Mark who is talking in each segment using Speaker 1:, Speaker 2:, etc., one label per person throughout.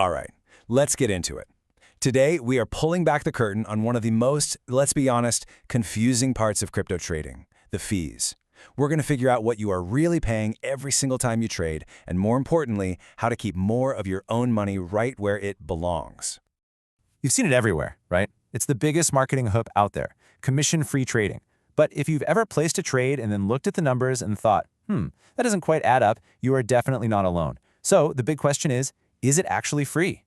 Speaker 1: All right, let's get into it. Today, we are pulling back the curtain on one of the most, let's be honest, confusing parts of crypto trading, the fees. We're going to figure out what you are really paying every single time you trade, and more importantly, how to keep more of your own money right where it belongs.
Speaker 2: You've seen it everywhere, right? It's the biggest marketing hook out there, commission-free trading. But if you've ever placed a trade and then looked at the numbers and thought, that doesn't quite add up, you are definitely not alone. So the big question is it actually free?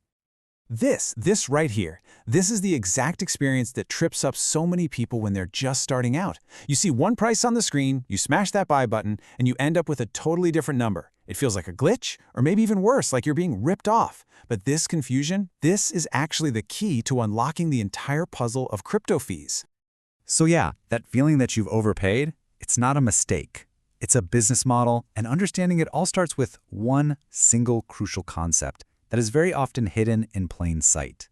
Speaker 3: This right here, this is the exact experience that trips up so many people when they're just starting out. You see one price on the screen, you smash that buy button, and you end up with a totally different number. It feels like a glitch, or maybe even worse, like you're being ripped off. But this confusion, this is actually the key to unlocking the entire puzzle of crypto fees.
Speaker 4: So yeah, that feeling that you've overpaid, it's not a mistake. It's a business model, and understanding it all starts with one single crucial concept that is very often hidden in plain sight.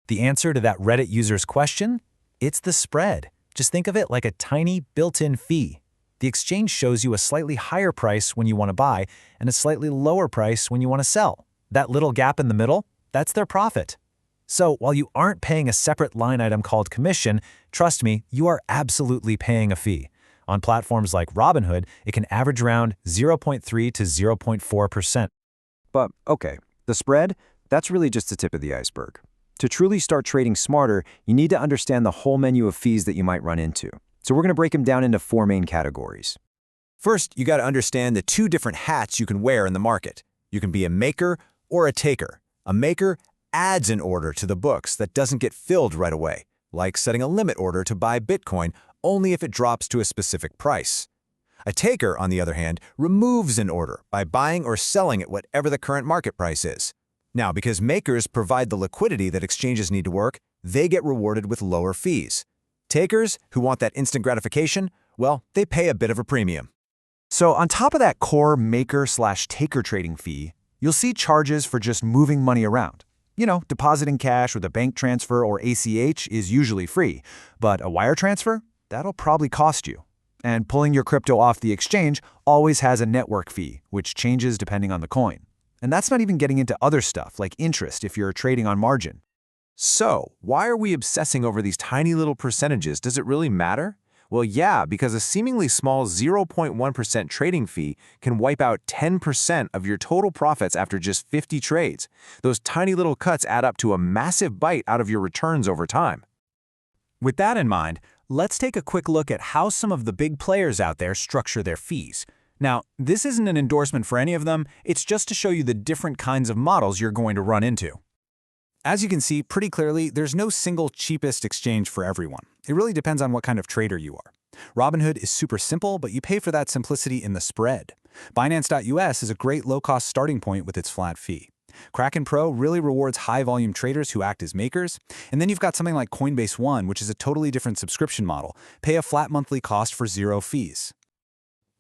Speaker 2: The answer to that Reddit user's question? It's the spread. Just think of it like a tiny built-in fee. The exchange shows you a slightly higher price when you want to buy and a slightly lower price when you want to sell. That little gap in the middle, that's their profit. So while you aren't paying a separate line item called commission, trust me, you are absolutely paying a fee. On platforms like Robinhood, it can average around 0.3 to 0.4%.
Speaker 5: But okay, the spread, that's really just the tip of the iceberg. To truly start trading smarter, you need to understand the whole menu of fees that you might run into. So we're going to break them down into four main categories.
Speaker 1: First, you got to understand the two different hats you can wear in the market. You can be a maker or a taker. A maker adds an order to the books that doesn't get filled right away, like setting a limit order to buy Bitcoin only if it drops to a specific price. A taker, on the other hand, removes an order by buying or selling at whatever the current market price is. Now, because makers provide the liquidity that exchanges need to work, they get rewarded with lower fees. Takers, who want that instant gratification, well, they pay a bit of a premium.
Speaker 6: So on top of that core maker/taker trading fee, you'll see charges for just moving money around. Depositing cash with a bank transfer or ACH is usually free, but a wire transfer, that'll probably cost you. And pulling your crypto off the exchange always has a network fee, which changes depending on the coin. And that's not even getting into other stuff like interest if you're trading on margin.
Speaker 2: So, why are we obsessing over these tiny little percentages? Does it really matter? Well, yeah, because a seemingly small 0.1% trading fee can wipe out 10% of your total profits after just 50 trades. Those tiny little cuts add up to a massive bite out of your returns over time.
Speaker 3: With that in mind, let's take a quick look at how some of the big players out there structure their fees. Now, this isn't an endorsement for any of them, it's just to show you the different kinds of models you're going to run into. As you can see pretty clearly, there's no single cheapest exchange for everyone. It really depends on what kind of trader you are. Robinhood is super simple, but you pay for that simplicity in the spread. Binance.us is a great low-cost starting point with its flat fee. Kraken Pro really rewards high-volume traders who act as makers. And then you've got something like Coinbase One, which is a totally different subscription model. Pay a flat monthly cost for zero fees.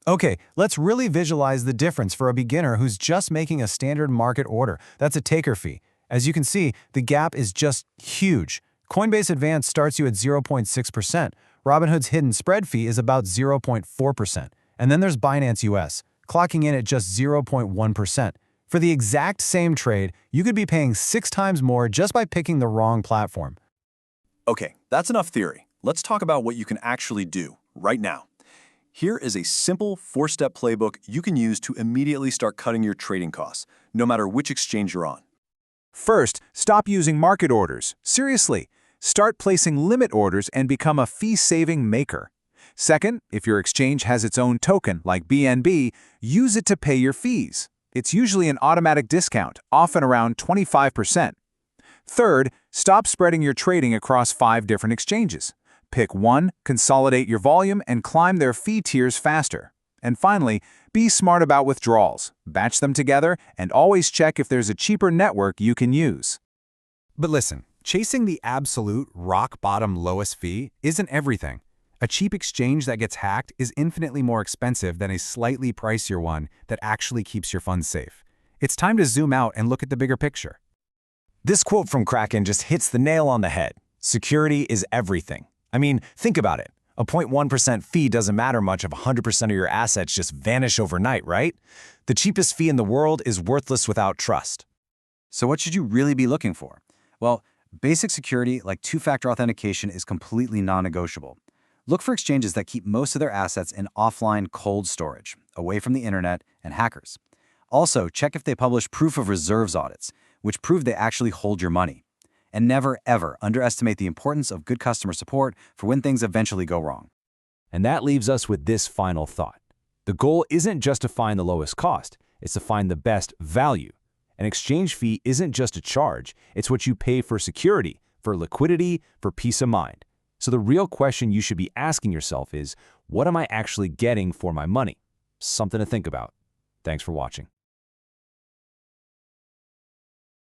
Speaker 6: Okay, let's really visualize the difference for a beginner who's just making a standard market order. That's a taker fee. As you can see, the gap is just huge. Coinbase Advanced starts you at 0.6%. Robinhood's hidden spread fee is about 0.4%. And then there's Binance US, clocking in at just 0.1%. For the exact same trade, you could be paying 6 times more just by picking the wrong platform.
Speaker 7: Okay, that's enough theory. Let's talk about what you can actually do right now. Here is a simple 4-step playbook you can use to immediately start cutting your trading costs, no matter which exchange you're on.
Speaker 6: First, stop using market orders. Seriously, start placing limit orders and become a fee-saving maker. Second, if your exchange has its own token, like BNB, use it to pay your fees. It's usually an automatic discount, often around 25%. Third, stop spreading your trading across 5 different exchanges. Pick one, consolidate your volume, and climb their fee tiers faster. And finally, be smart about withdrawals. Batch them together, and always check if there's a cheaper network you can use.
Speaker 3: But listen, chasing the absolute rock-bottom lowest fee isn't everything. A cheap exchange that gets hacked is infinitely more expensive than a slightly pricier one that actually keeps your funds safe. It's time to zoom out and look at the bigger picture.
Speaker 1: This quote from Kraken just hits the nail on the head. Security is everything. I mean, think about it. A 0.1% fee doesn't matter much if 100% of your assets just vanish overnight, right? The cheapest fee in the world is worthless without trust.
Speaker 4: So what should you really be looking for? Well, basic security like two-factor authentication is completely non-negotiable. Look for exchanges that keep most of their assets in offline cold storage, away from the internet and hackers. Also, check if they publish proof of reserves audits, which prove they actually hold your money. And never, ever underestimate the importance of good customer support for when things eventually go wrong.
Speaker 2: And that leaves us with this final thought. The goal isn't just to find the lowest cost, it's to find the best value. An exchange fee isn't just a charge, it's what you pay for security, for liquidity, for peace of mind. So the real question you should be asking yourself is, what am I actually getting for my money? Something to think about. Thanks for watching.